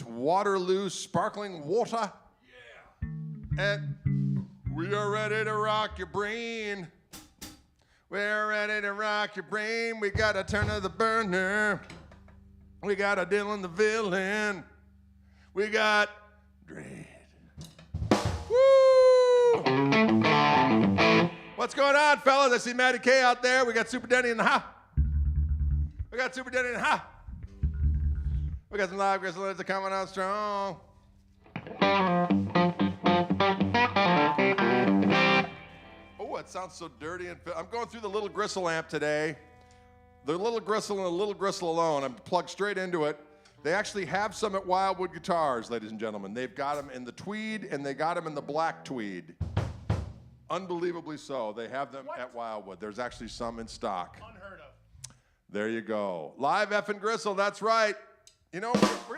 Waterloo sparkling water. Yeah. And we are ready to rock your brain. We're ready to rock your brain. We got a turn of the burner. We got a Dylan the villain. We got Dread. Woo! What's going on, fellas? I see Matty K out there. We got Super Denny in the house. We got Super Denny in the house. We got some live Gristletime coming out strong. Oh, it sounds so dirty. I'm going through the little Gristle amp today. The little Gristle and the little Gristle alone. I'm plugged straight into it. They actually have some at Wildwood Guitars, ladies and gentlemen. They've got them in the tweed and they got them in the black tweed. Unbelievably so. They have them at Wildwood. There's actually some in stock. Unheard of. There you go. Live effing Gristle, that's right. You know,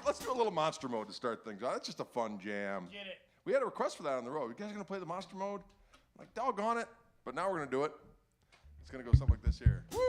let's do a little monster mode to start things out. That's just a fun jam. Get it. We had a request for that on the road. You guys gonna play the monster mode? I'm like, doggone it. But now we're gonna do it. It's gonna go something like this here. Woo!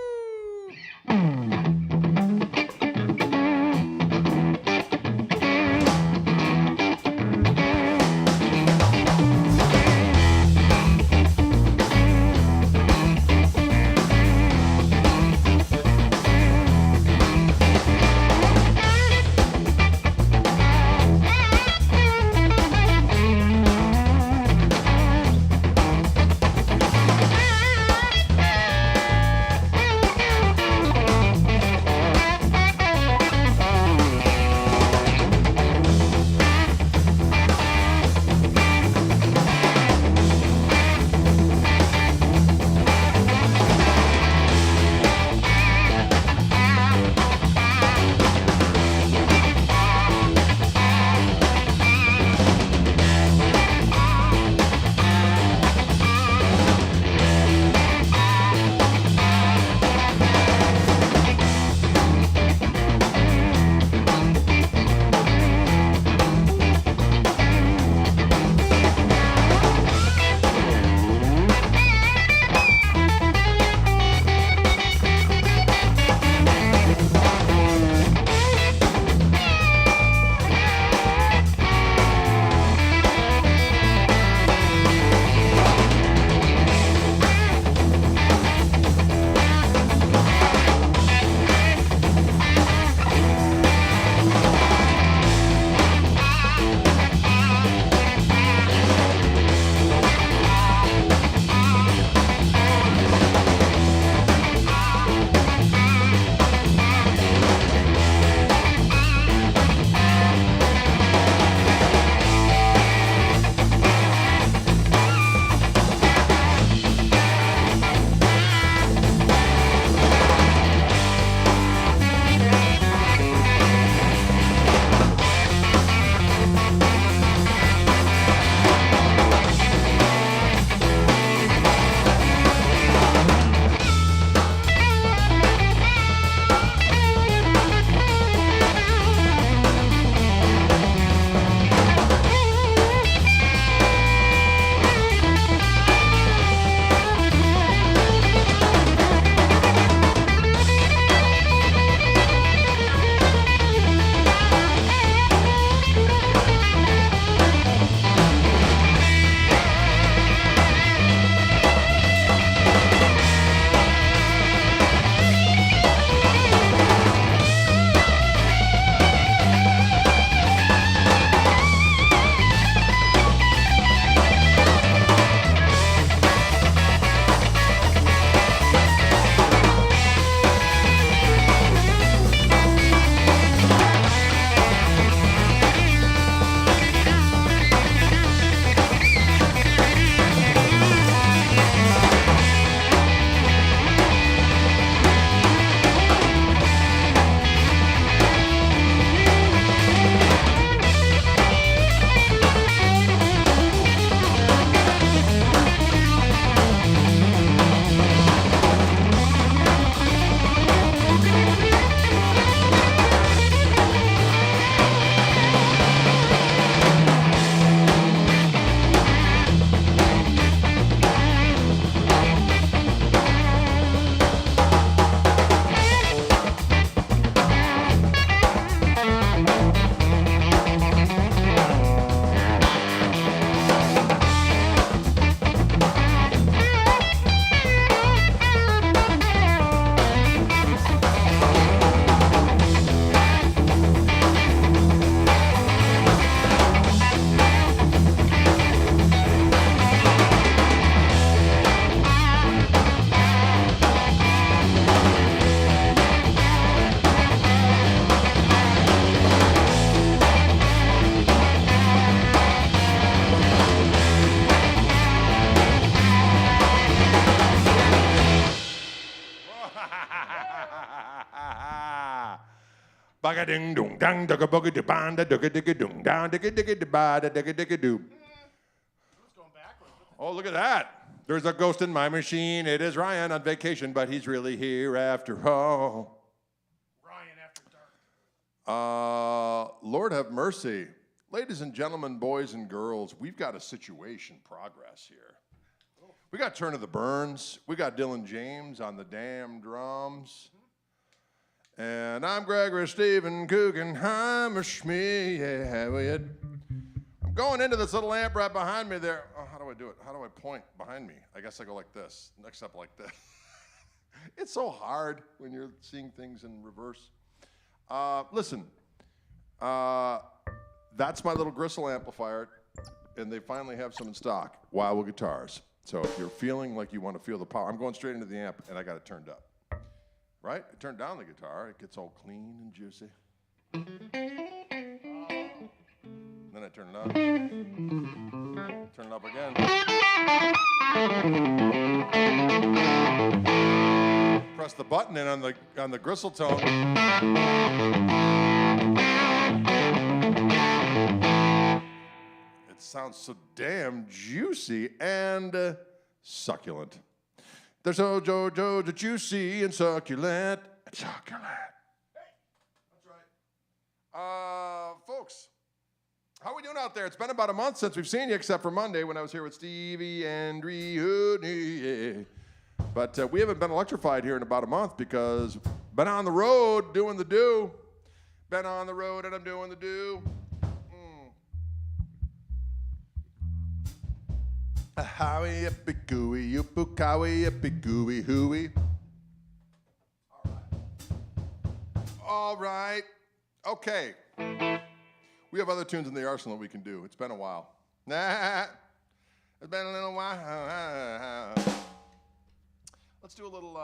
Baga ding dong dang dugga bugga de banda dugga digga dong down digga digga de bada digga digga doo. Oh, look at that. There's a ghost in my machine. It is Ryan on vacation, but he's really here after all. Ryan after dark. Lord have mercy. Ladies and gentlemen, boys and girls, we've got a situation progress here. We got Turn of the Burns. We got Dylan James on the damn drums. And I'm Gregory Stephen Guggenheimer Schmee. Yeah, I'm going into this little amp right behind me there. Oh, how do I do it? How do I point behind me? I guess I go like this. Next up like this. It's so hard when you're seeing things in reverse. Listen, that's my little Gristle amplifier, and they finally have some in stock. Wildwood guitars. So if you're feeling like you want to feel the power, I'm going straight into the amp, and I got it turned up. Right? I turn down the guitar, it gets all clean and juicy. Then I turn it up. Turn it up again. Press the button in on the Gristle tone. It sounds so damn juicy and succulent. They're so juicy and succulent. Succulent. Hey, that's right. Folks, how are we doing out there? It's been about a month since we've seen you, except for Monday when I was here with Stevie and Hoodie. But we haven't been electrified here in about a month because been on the road doing the do. Been on the road and I'm doing the do. Howie epic gooey, yoopoo cowie epic gooey hooey. All right. Okay. We have other tunes in the arsenal we can do. It's been a while. Nah. It's been a little while. Let's do a little,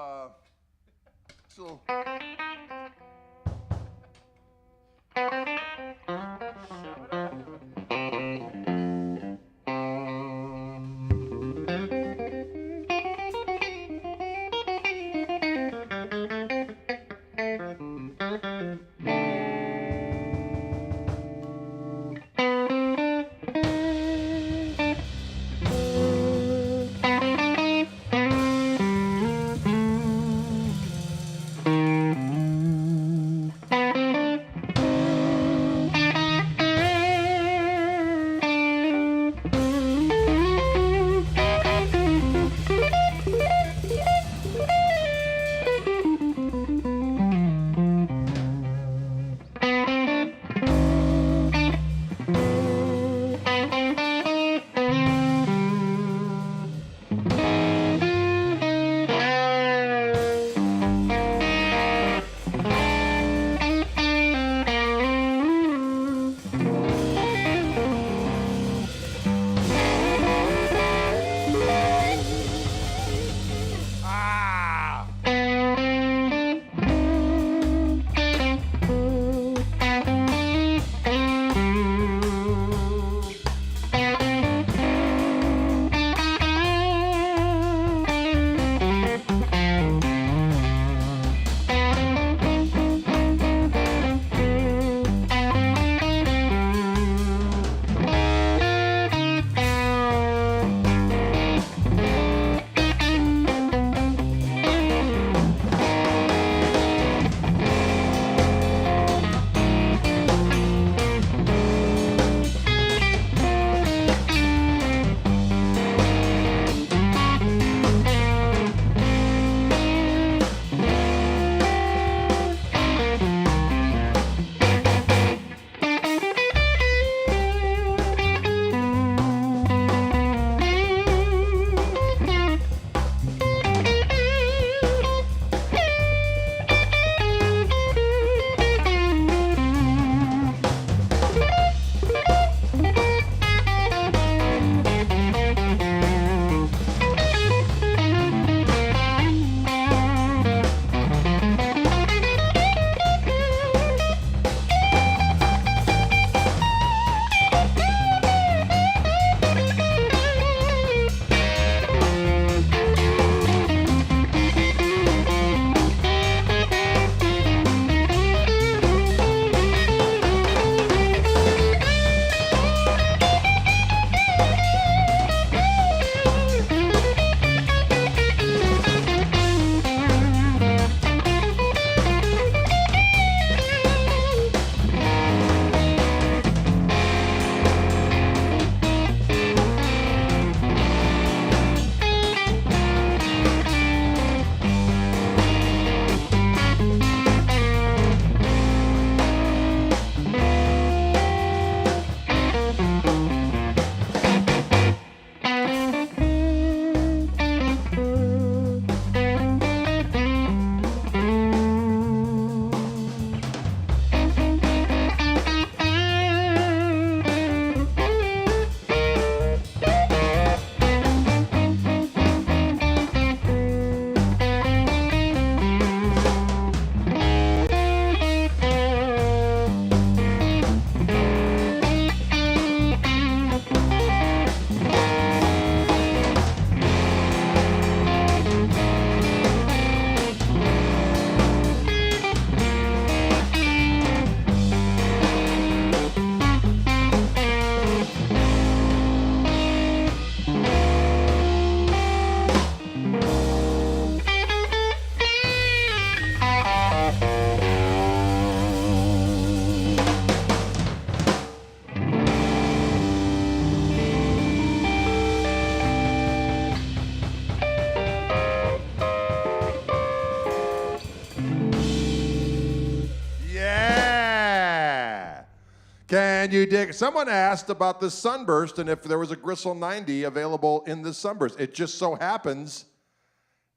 Can you dig? Someone asked about this sunburst and if there was a Gristle 90 available in this sunburst. It just so happens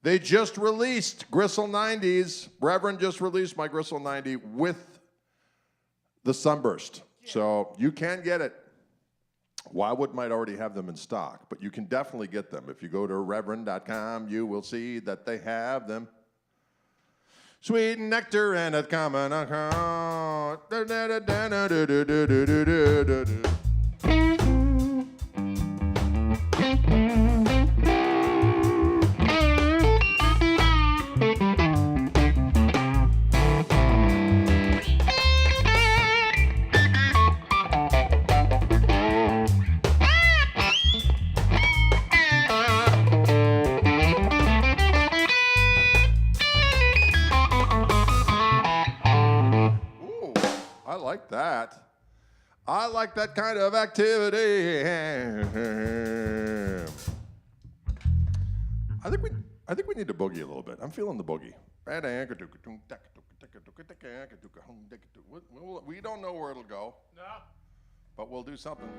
they just released Gristle 90s. Reverend just released my Gristle 90 with the sunburst. So you can get it. Wildwood might already have them in stock, but you can definitely get them. If you go to reverend.com, you will see that they have them. Sweet nectar and a common account. I like that kind of activity. I think we need to boogie a little bit. I'm feeling the boogie. We don't know where it'll go. No. But we'll do something.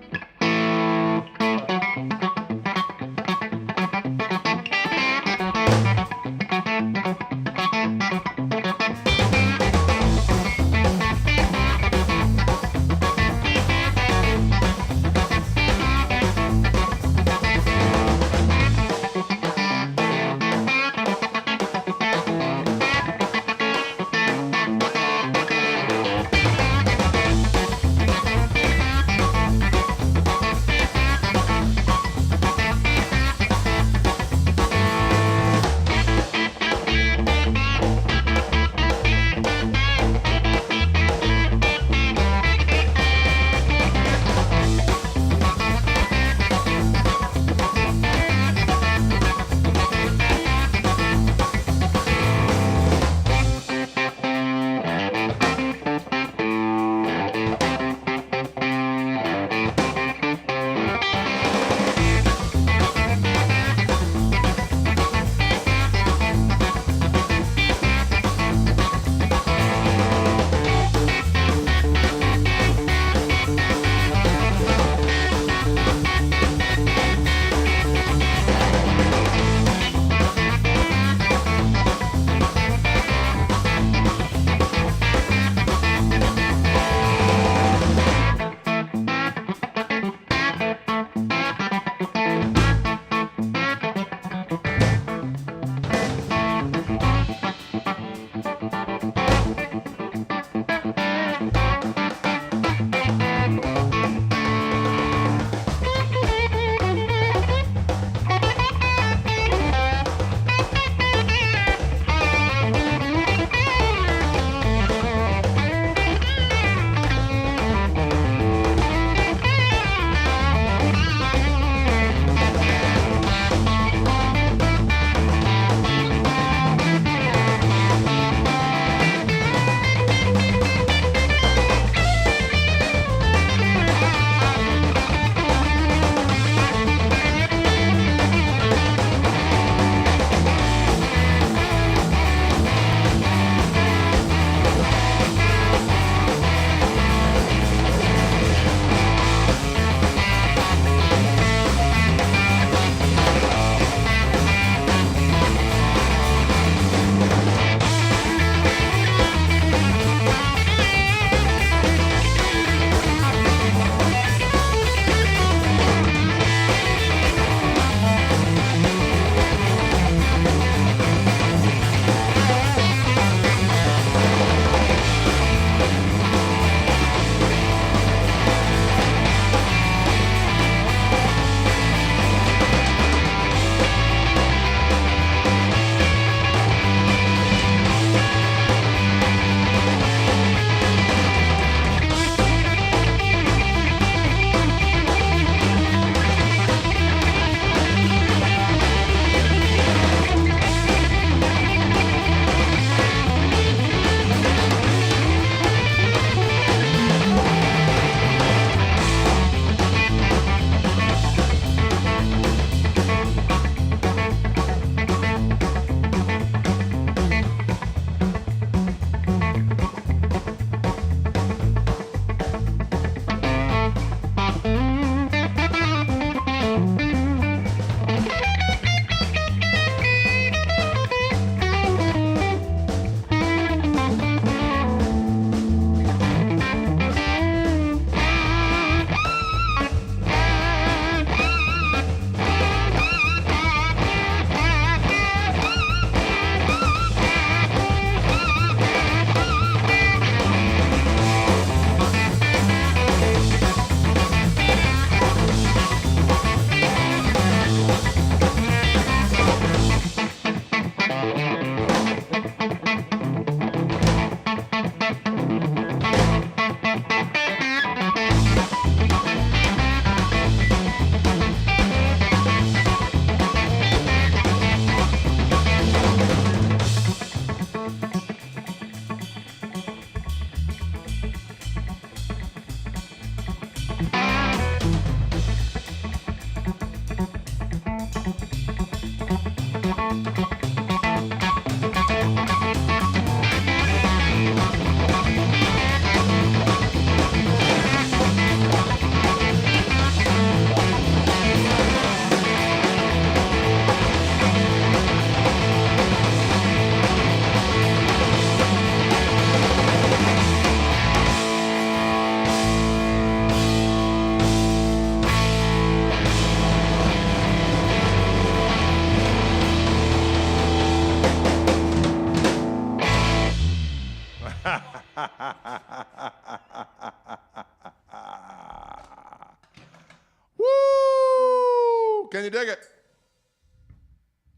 Woo! Can you dig it?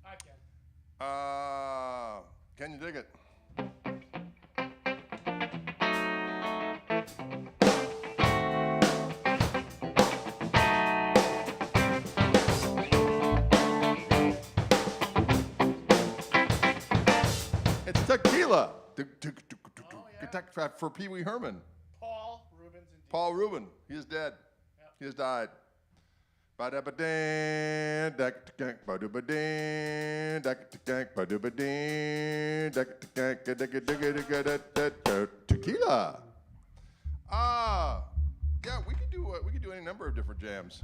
I can. Can you dig it? It's tequila. For Pee Wee Herman. Paul Rubens and Paul Rubin. He is dead. Yep. He has died. Tequila. Yeah, we could do any number of different jams.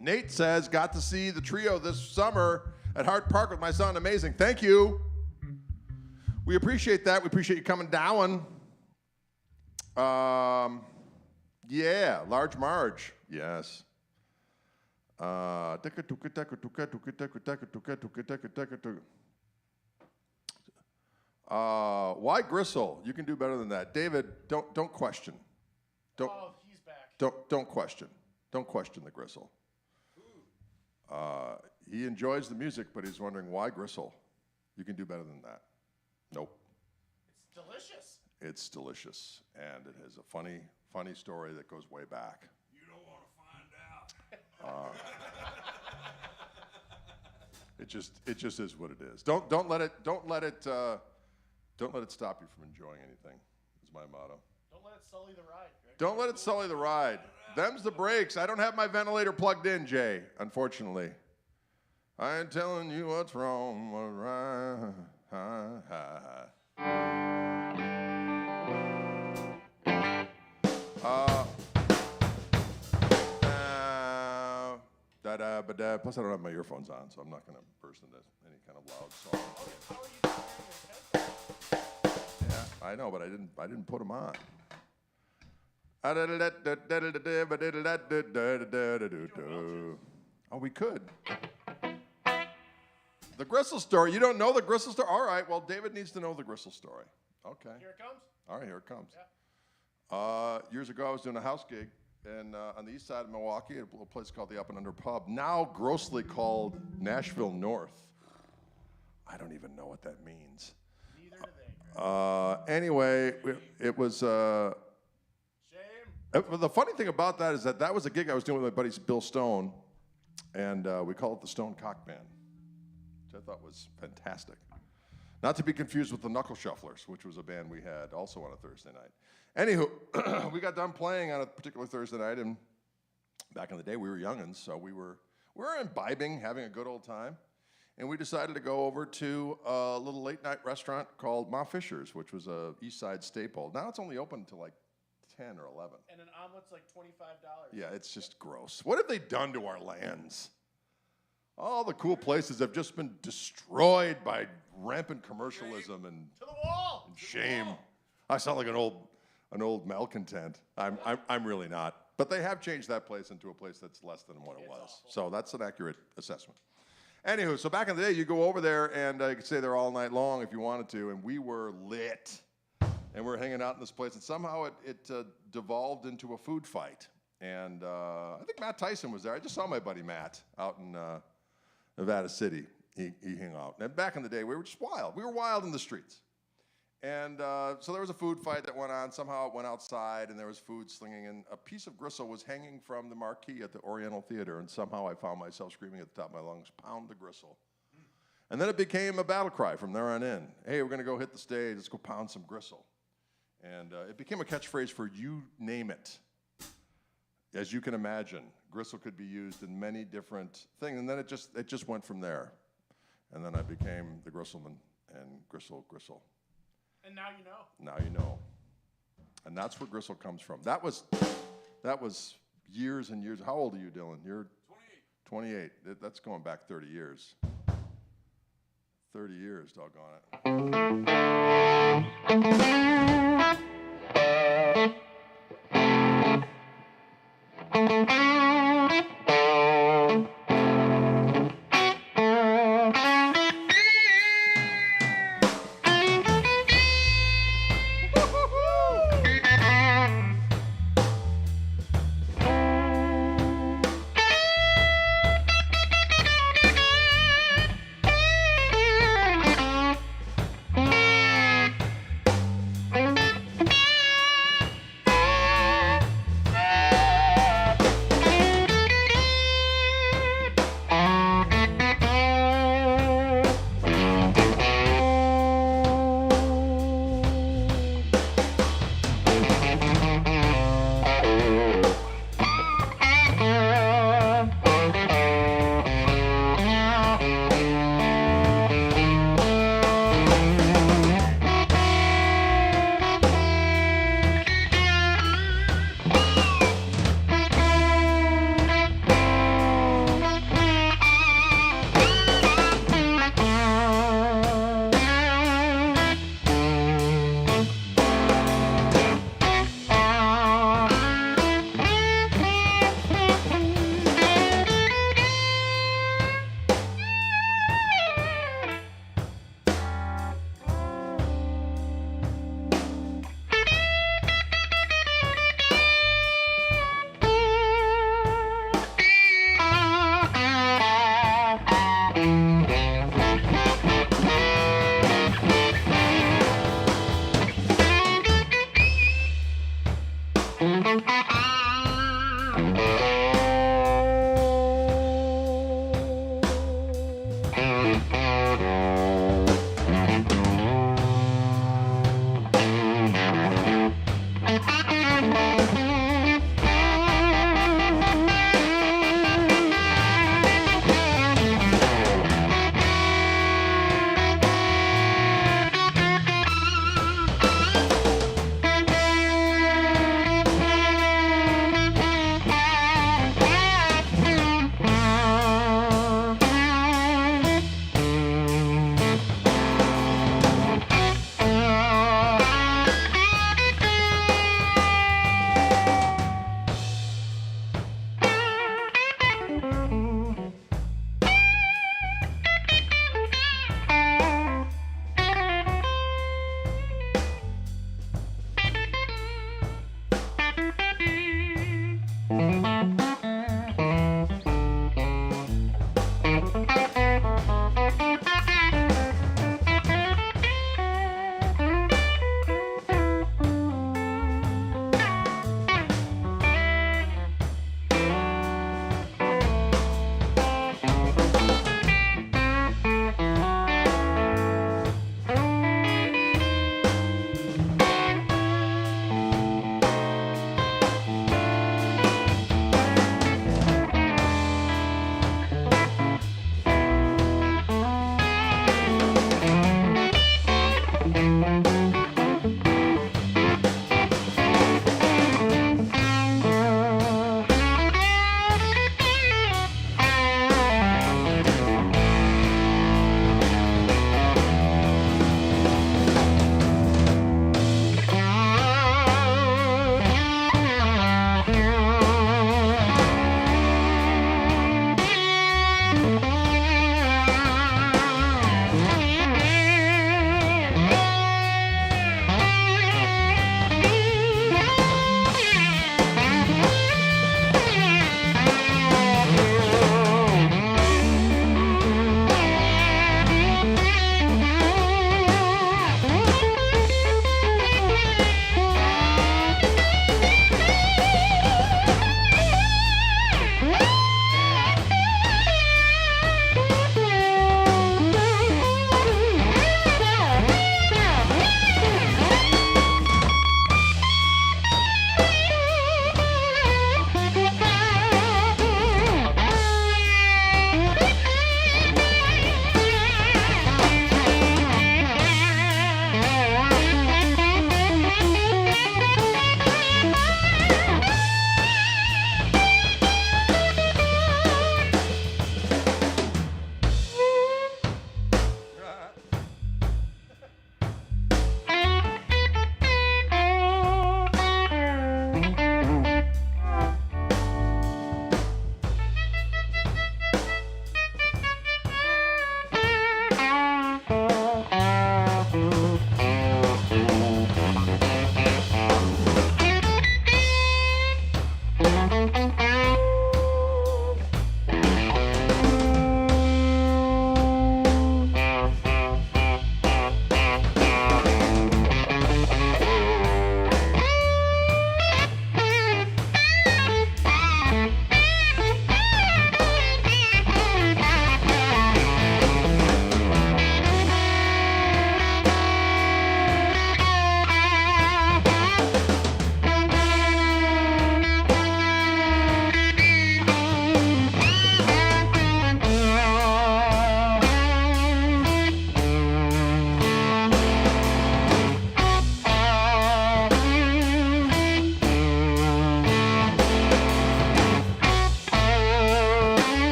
Nate says, got to see the trio this summer at Hart Park with my son. Amazing. Thank you. We appreciate that. We appreciate you coming down. Yeah, Large Marge. Yes. Why Gristle? You can do better than that. David, don't question. Oh, he's back. Don't question. Don't question the Gristle. He enjoys the music, but he's wondering why Gristle. You can do better than that. Nope. It's delicious. It's delicious, and it has a funny story that goes way back. You don't want to find out. It just is what it is. Don't let it stop you from enjoying anything. Is my motto. Don't let it sully the ride, Greg. Don't let it sully the ride. Them's the breaks. I don't have my ventilator plugged in, Jay. Unfortunately, I ain't telling you what's wrong. What's right. Plus, I don't have my earphones on, so I'm not going to burst into any kind of loud song. How are you hearing this? Yeah, I know, but I didn't put them on. Oh, we could. The Gristle story. You don't know the Gristle story? All right, well, David needs to know the Gristle story. Okay. Here it comes. All right, here it comes. Yeah. Years ago, I was doing a house gig on the east side of Milwaukee at a little place called the Up and Under Pub, now grossly called Nashville North. I don't even know what that means. Neither do they. Anyway, it was... Shame. The funny thing about that is that was a gig I was doing with my buddy Bill Stone, and we called it the Stone Cock Band, which I thought was fantastic. Not to be confused with the Knuckle Shufflers, which was a band we had also on a Thursday night. Anywho, we got done playing on a particular Thursday night, and back in the day we were youngins, so we were imbibing, having a good old time, and we decided to go over to a little late night restaurant called Ma Fisher's, which was a East Side staple. Now it's only open until like 10 or 11. And an omelet's like $25. Yeah, it's just gross. What have they done to our lands? All the cool places have just been destroyed by rampant commercialism and To the wall. shame. I sound like an old malcontent. I'm really not. But they have changed that place into a place that's less than what it was. Awful. So that's an accurate assessment. Anywho, so back in the day, you go over there and you could stay there all night long if you wanted to, and we were lit. And we were hanging out in this place, and somehow it devolved into a food fight. And I think Matt Tyson was there. I just saw my buddy Matt out in Nevada City. He hung out. And back in the day, we were just wild. We were wild in the streets. And so there was a food fight that went on. Somehow it went outside, and there was food slinging. And a piece of gristle was hanging from the marquee at the Oriental Theater. And somehow I found myself screaming at the top of my lungs, "Pound the gristle." And then it became a battle cry from there on in. Hey, we're going to go hit the stage. Let's go pound some gristle. And it became a catchphrase for you name it. as you can imagine, gristle could be used in many different things, and then it just went from there. And then I became the gristleman and gristle. And now you know. Now you know. And that's where gristle comes from. That was years and years. How old are you, Dylan? You're 28. That's going back 30 years. 30 years, doggone it.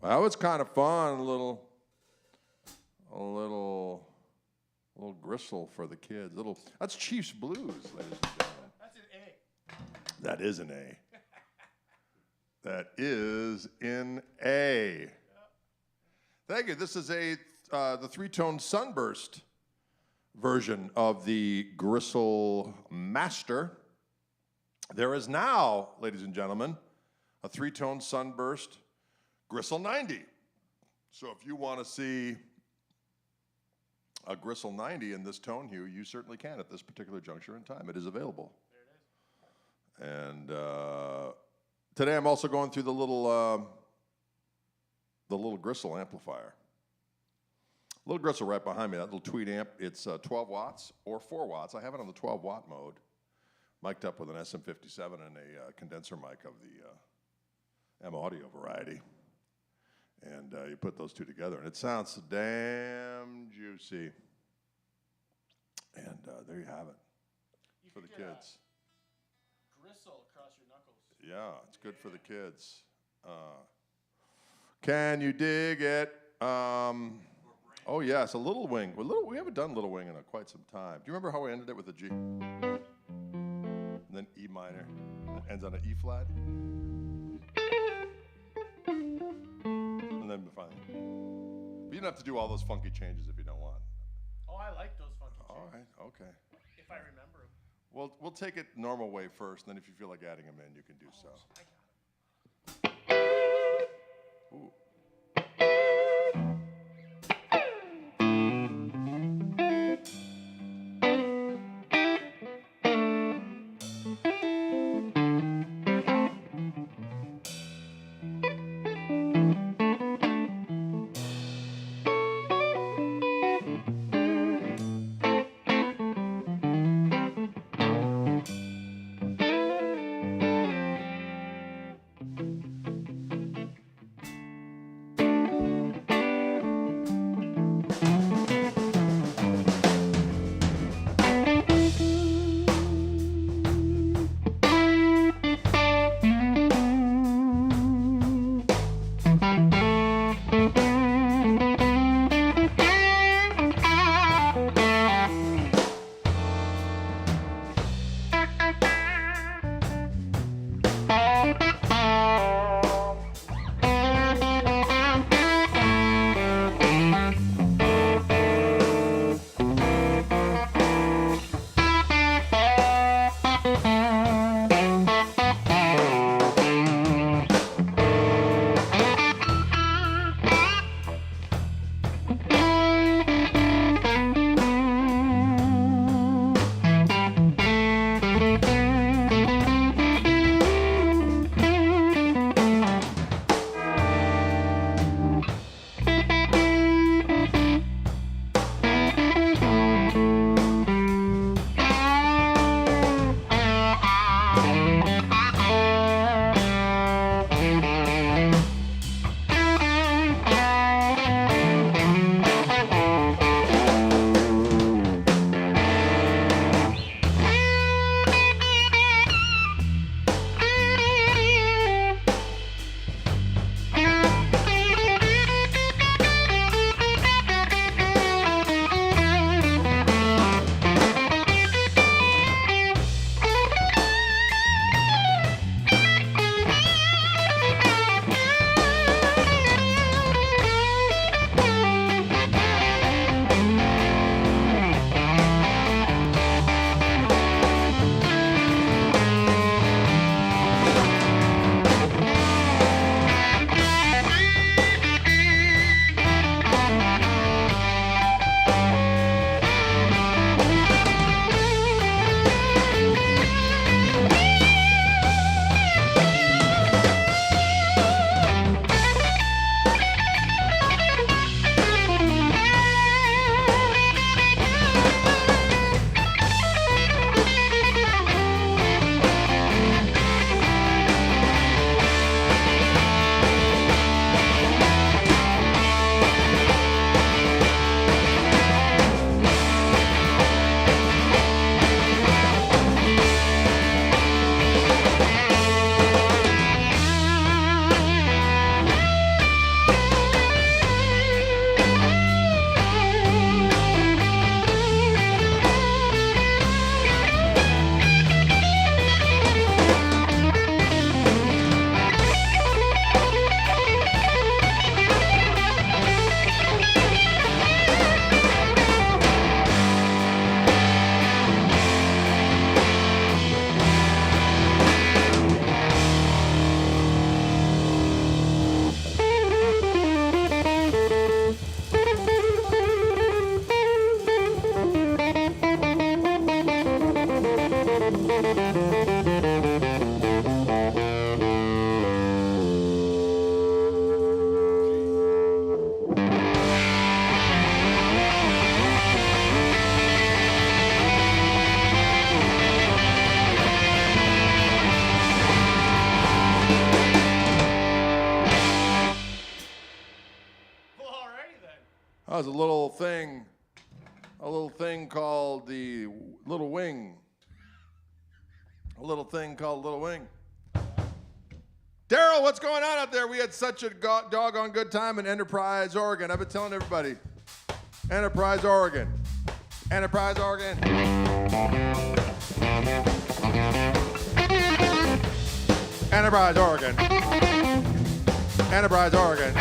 That was kind of fun. A little gristle for the kids. That's Chiefs Blues, ladies and gentlemen. That's an A. That is an A. That is in A. Thank you. This is the three-tone sunburst version of the Gristle Master. There is now, ladies and gentlemen, a three-tone sunburst Gristle 90. So if you want to see a Gristle 90 in this tone hue, you certainly can at this particular juncture in time. It is available. There it is. And today I'm also going through the little Gristle amplifier. Little Gristle right behind me, that little tweed amp. It's 12 watts or 4 watts. I have it on the 12 watt mode, mic'd up with an SM57 and a condenser mic of the M Audio variety. And you put those two together, and it sounds damn juicy. And there you have it for the kids. Gristle across your knuckles. Yeah, it's good for the kids. Can you dig it? Oh yes, a little wing. We haven't done little wing in quite some time. Do you remember how we ended it with a G? And then E minor. It ends on an E flat. And then finally. But you don't have to do all those funky changes if you don't want. Oh, I like those funky changes. All right, okay. If I remember them. Well, we'll take it normal way first, and then if you feel like adding them in, you can do so. I got it. Ooh. How's a little thing called the Little Wing? A little thing called Little Wing. Daryl, what's going on out there? We had such a doggone good time in Enterprise, Oregon. I've been telling everybody. Enterprise, Oregon. Enterprise, Oregon. Enterprise, Oregon. Enterprise, Oregon.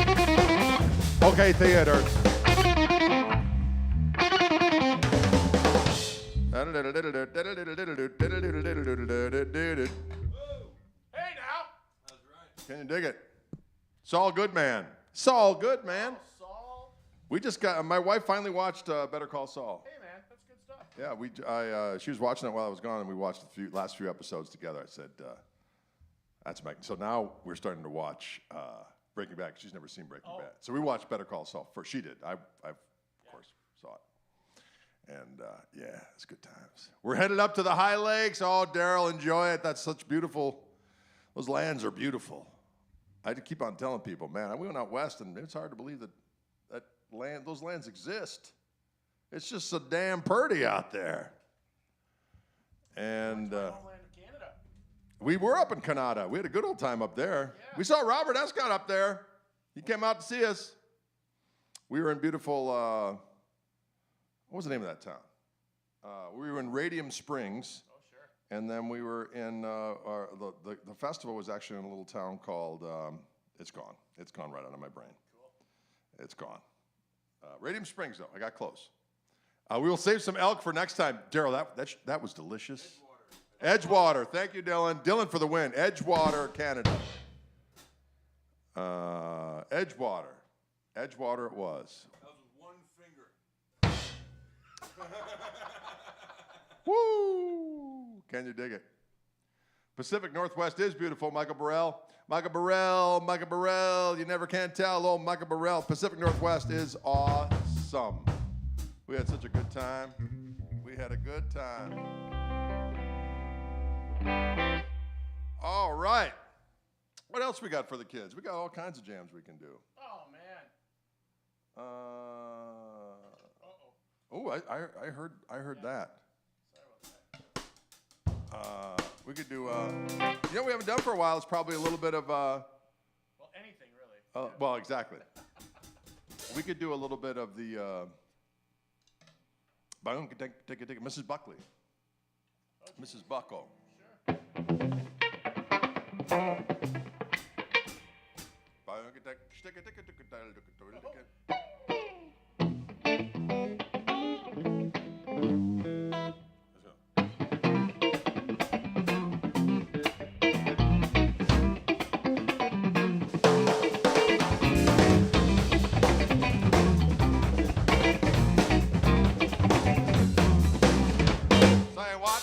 Okay, theater. Hey now. That's right. Can you dig it? Saul Goodman. Saul Goodman. Saul. We just got. My wife finally watched Better Call Saul. Hey man, that's good stuff. Yeah, she was watching it while I was gone, and we watched the last few episodes together. I said, "That's my." So now we're starting to watch Breaking Bad. She's never seen Breaking Bad, so we watched Better Call Saul first. She did. I of course saw it. And yeah, it's good times. We're headed up to the High Lakes. Oh, Daryl, enjoy it. That's such beautiful. Those lands are beautiful. I had to keep on telling people, man. We went out west, and it's hard to believe that those lands exist. It's just so damn pretty out there. And Homeland of Canada. we were up in Canada. We had a good old time up there. Yeah. We saw Robert Escott up there. He came out to see us. We were in beautiful. What was the name of that town? We were in Radium Springs, Oh sure. and then we were in the festival was actually in a little town called. It's gone. It's gone right out of my brain. Cool. It's gone. Radium Springs, though. I got close. We will save some elk for next time. Daryl, that was delicious. Edgewater. Thank you, Dylan. Dylan for the win. Edgewater, Canada. Edgewater. Edgewater it was. That was with one finger. Woo! Can you dig it? Pacific Northwest is beautiful, Michael Burrell. Michael Burrell, you never can tell. Oh, Michael Burrell, Pacific Northwest is awesome. We had such a good time. We had a good time. All right. What else we got for the kids? We got all kinds of jams we can do. Oh man. Oh, I heard that. Sorry about that. We could do. We haven't done for a while. It's probably a little bit of. Well, anything really. Well, exactly. We could do a little bit of the. Mrs. Buckley. Mrs. Buckle. Say what?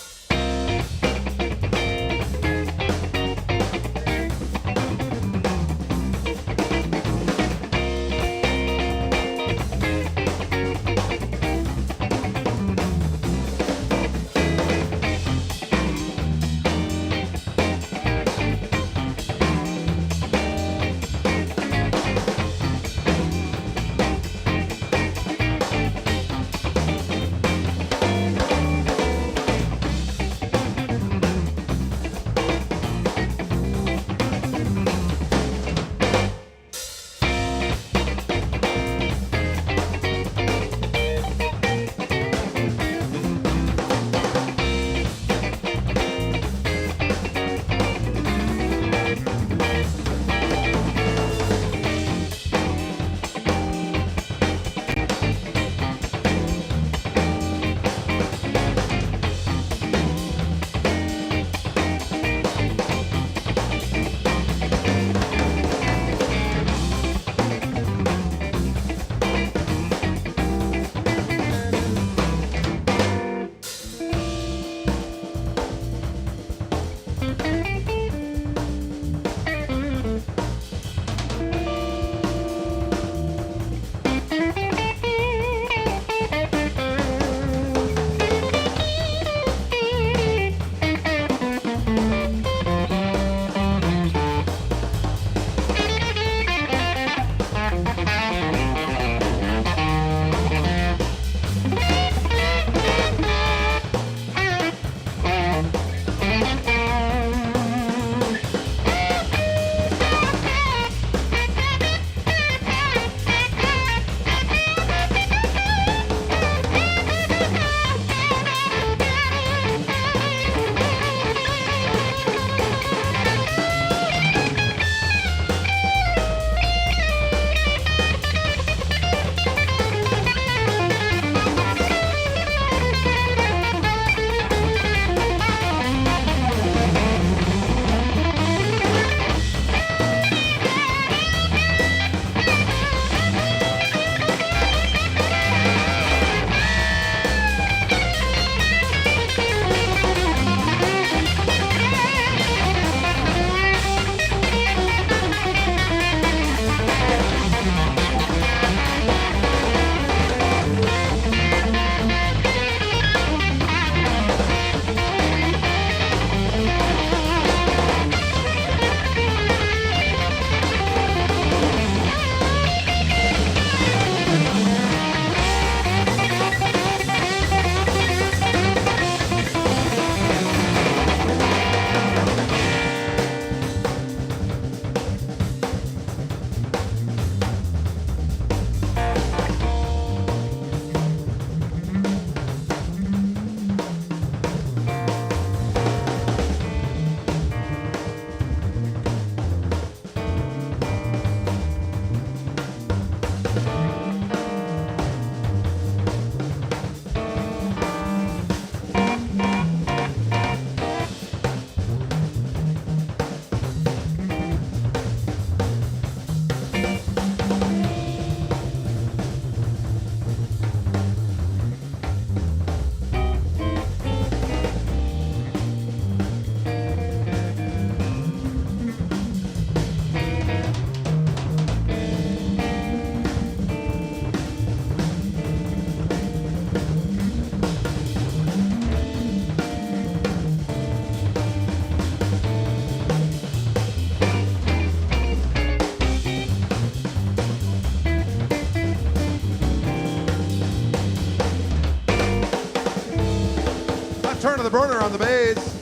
Burner on the bass.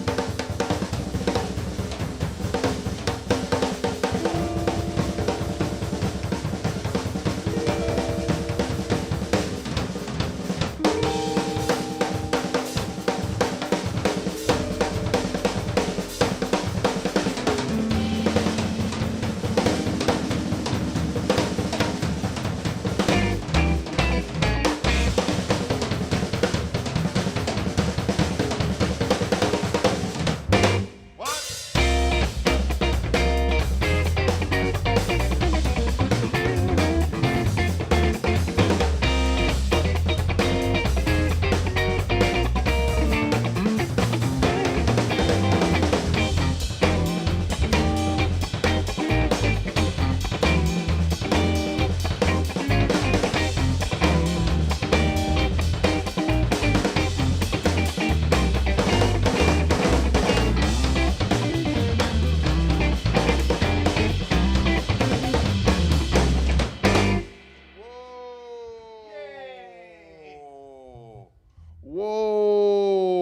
Whoa.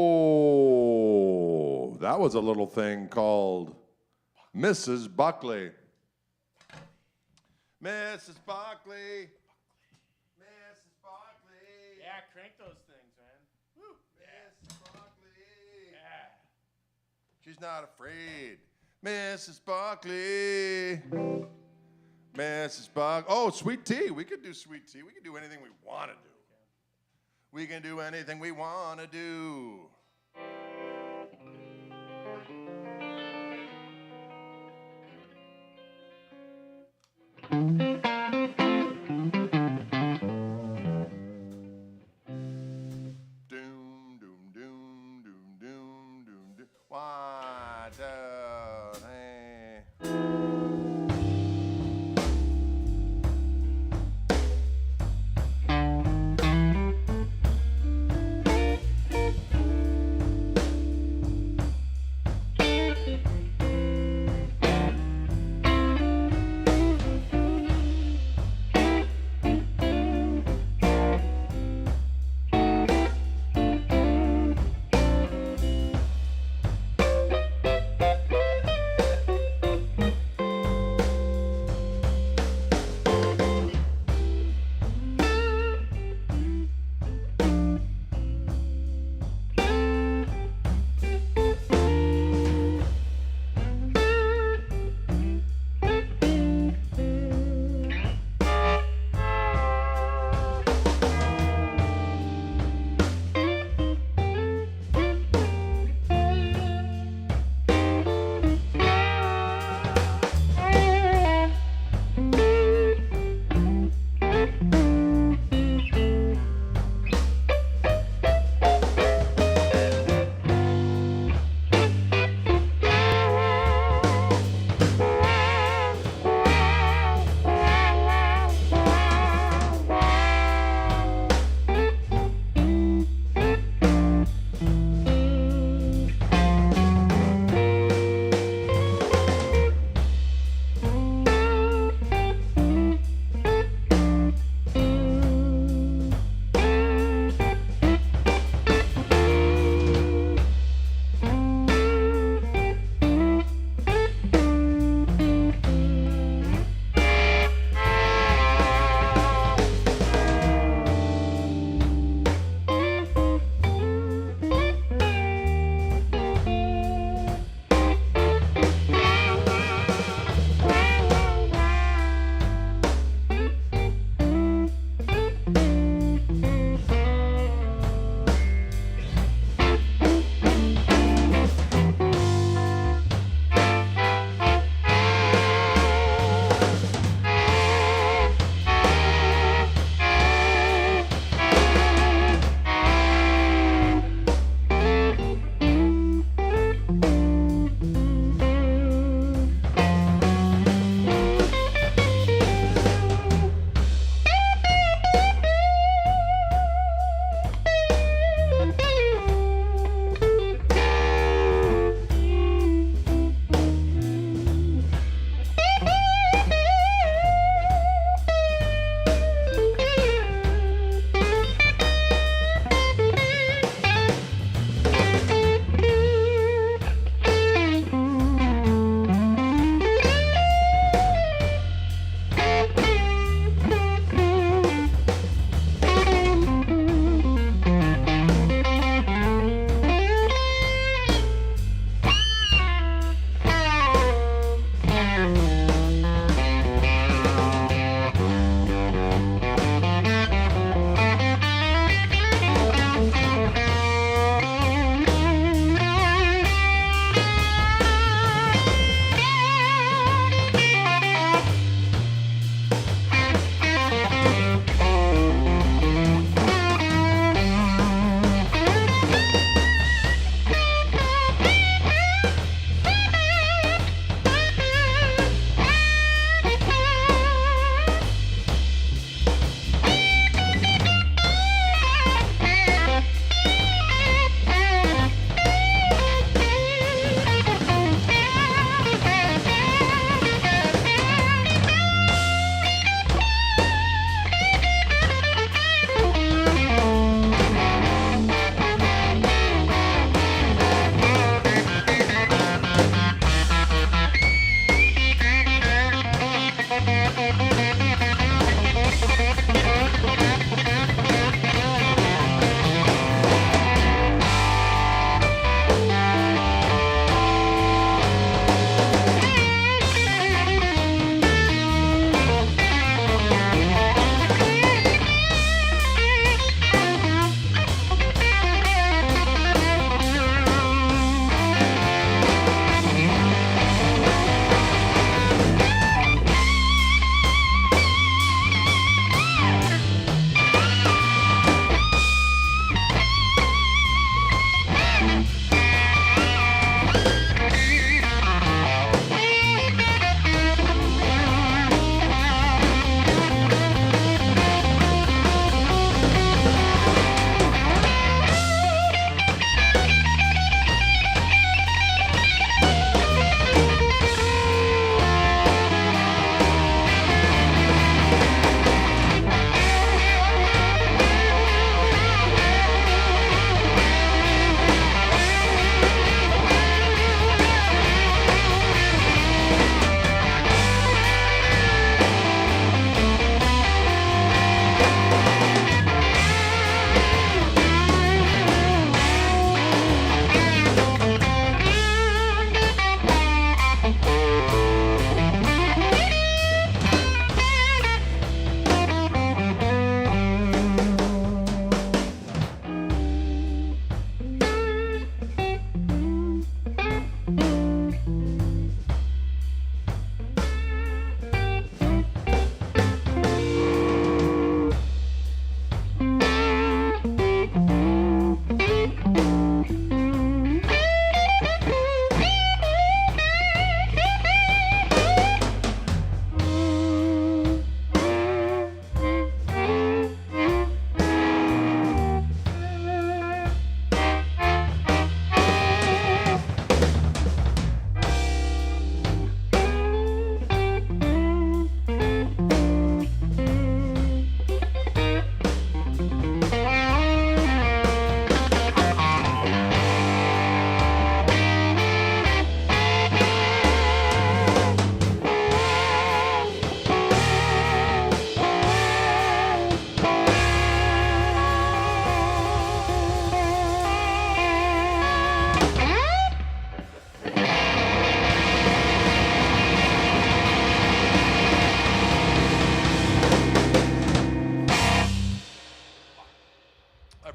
That was a little thing called Mrs. Buckley. Mrs. Buckley. Mrs. Buckley. Yeah, crank those things, man. Woo. Mrs. Buckley. Yeah. She's not afraid. Mrs. Buckley. Mrs. Buckley. Oh, sweet tea. We could do sweet tea. We can do anything we want to do. We can do anything we want to do. Doom, doom, doom, doom, doom, doom, doom. 1, 2, 3.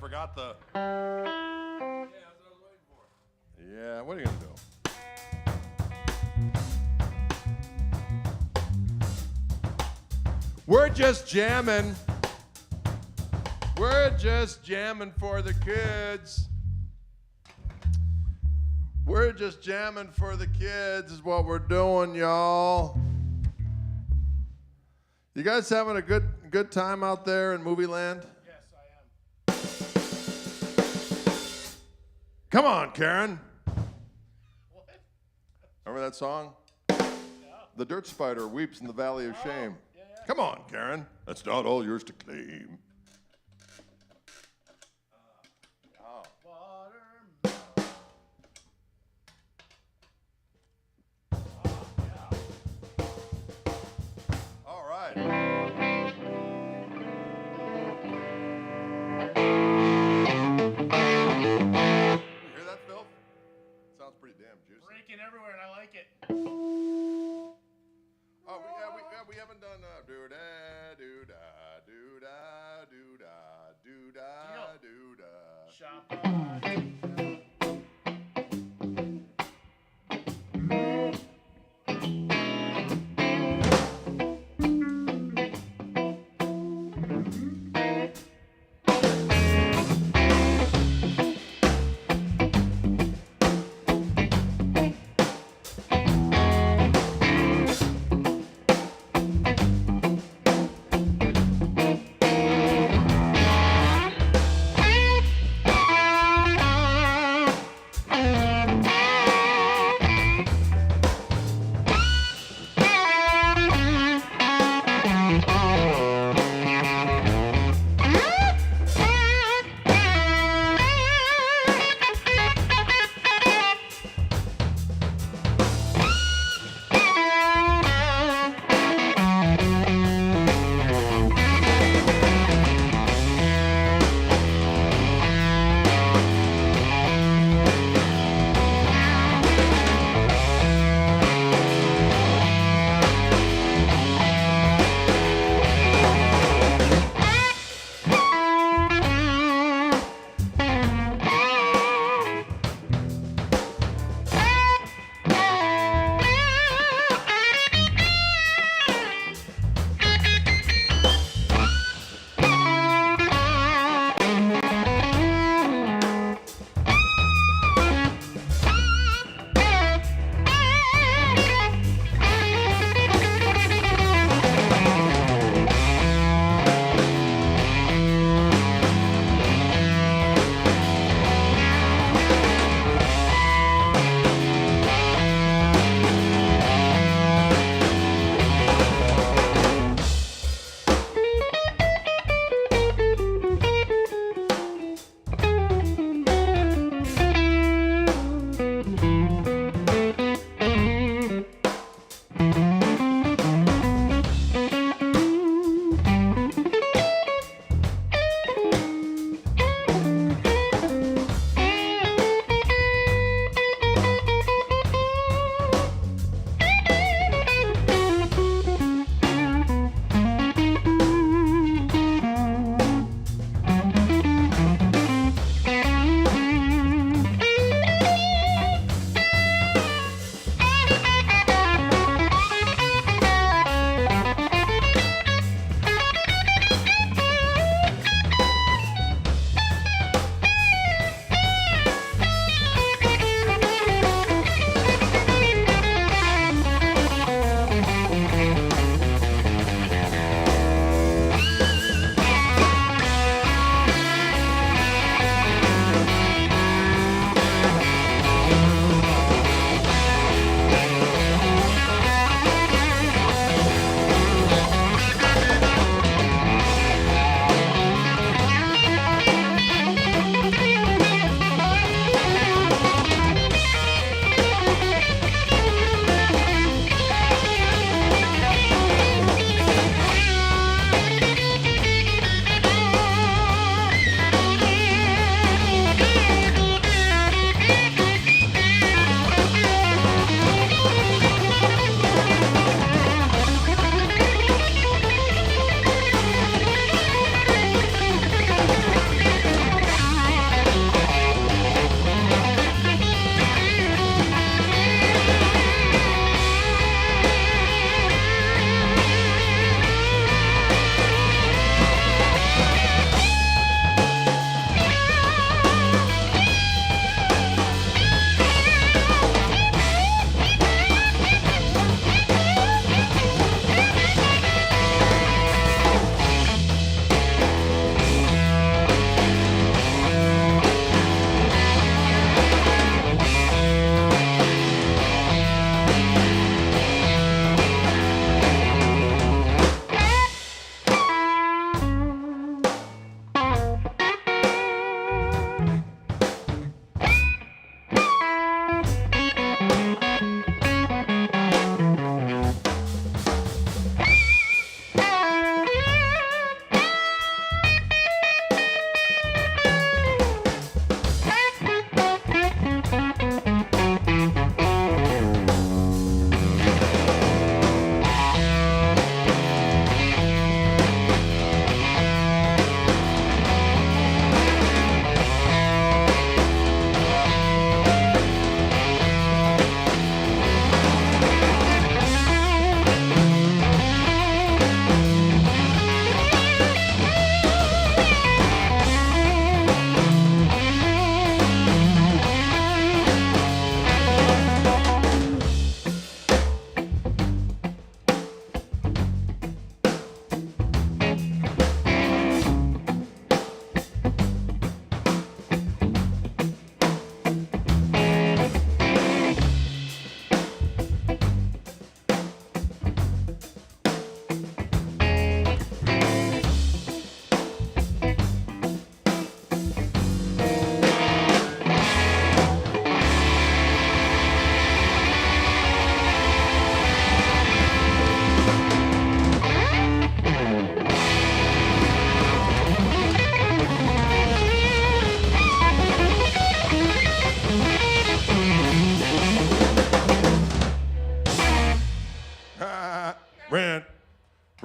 forgot the. Yeah, that's what I was waiting for. Yeah, what are you gonna do? We're just jamming. We're just jamming for the kids. We're just jamming for the kids is what we're doing, y'all. You guys having a good time out there in movie land? Yes, I am. Come on, Karen. What? Remember that song? Yeah. The dirt spider weeps in the valley of shame. Yeah. Come on, Karen. That's not all yours to claim. Watermelon. All right. You hear that, Phil? Sounds pretty damn juicy. Breaking everywhere, and I like it. Oh, we haven't done do-da, do-da, do-da, do-da, do-da, do-da. Shop.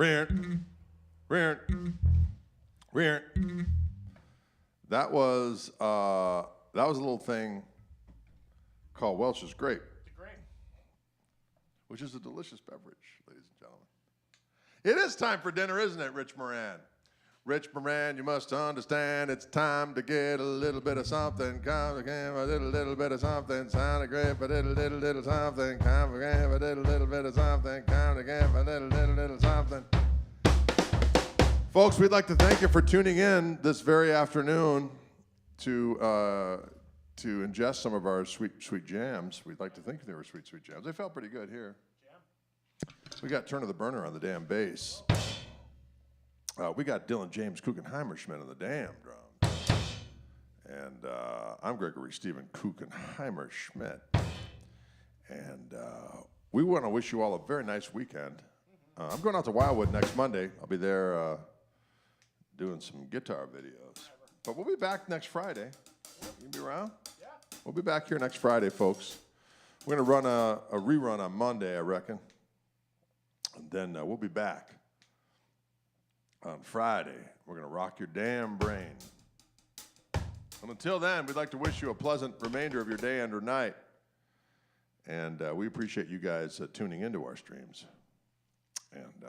That was a little thing called Welch's Grape, It's great. which is a delicious beverage, ladies and gentlemen. It is time for dinner, isn't it, Rich Moran? Rich Moran, you must understand it's time to get a little bit of something. Come again, a little bit of something. Sound of grape, a little something. Come again, a little bit of something. Come again, a little something. Folks, we'd like to thank you for tuning in this very afternoon to ingest some of our sweet jams. We'd like to think they were sweet jams. They felt pretty good here. We got Turn of the Burner on the damn bass. We got Dylan James Kuchenheimer Schmidt on the damn drums. And I'm Gregory Stephen Kuchenheimer Schmidt. And we want to wish you all a very nice weekend. I'm going out to Wildwood next Monday. I'll be there doing some guitar videos. But we'll be back next Friday. You be around? Yeah. We'll be back here next Friday, folks. We're going to run a rerun on Monday, I reckon. And then we'll be back on Friday. We're going to rock your damn brain. And until then, we'd like to wish you a pleasant remainder of your day and or night. And we appreciate you guys tuning into our streams. And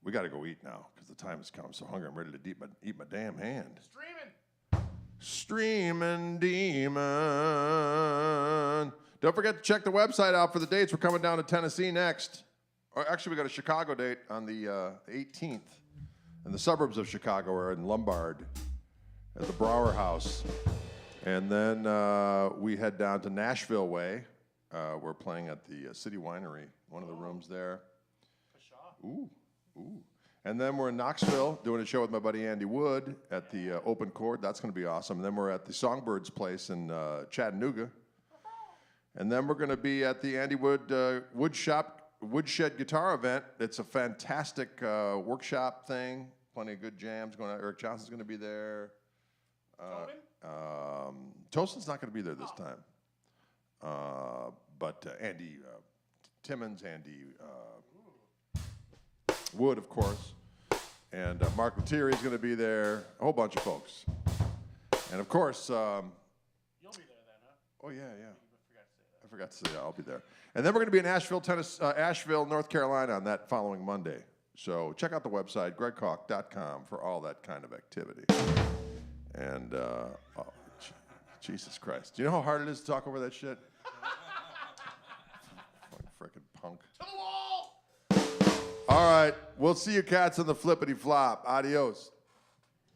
we got to go eat now because the time has come. I'm so hungry, I'm ready to eat my damn hand. Streaming Demon. Don't forget to check the website out for the dates. We're coming down to Tennessee next. Or actually, we got a Chicago date on the 18th. In the suburbs of Chicago, or in Lombard, at the Brower House. And then we head down to Nashville way. We're playing at the City Winery, one of the rooms there. Ooh. And then we're in Knoxville doing a show with my buddy Andy Wood at the Open Chord. That's going to be awesome. And then we're at the Songbirds place in Chattanooga. And then we're going to be at the Andy Wood Woodshed Guitar event. It's a fantastic workshop thing. Plenty of good jams going on. Eric Johnson's going to be there. Tolson's not going to be there this time. But Andy Timmons, Andy Wood, of course. And Mark Lettieri is going to be there. A whole bunch of folks. And, of course... You'll be there then, huh? Oh, yeah. I forgot to say that. I forgot to say that. I'll be there. And then we're going to be in Asheville, North Carolina on that following Monday. So check out the website, gregkoch.com, for all that kind of activity. And, Jesus Christ. Do you know how hard it is to talk over that shit? Frickin' punk. To the wall! All right. We'll see you cats on the flippity flop. Adios.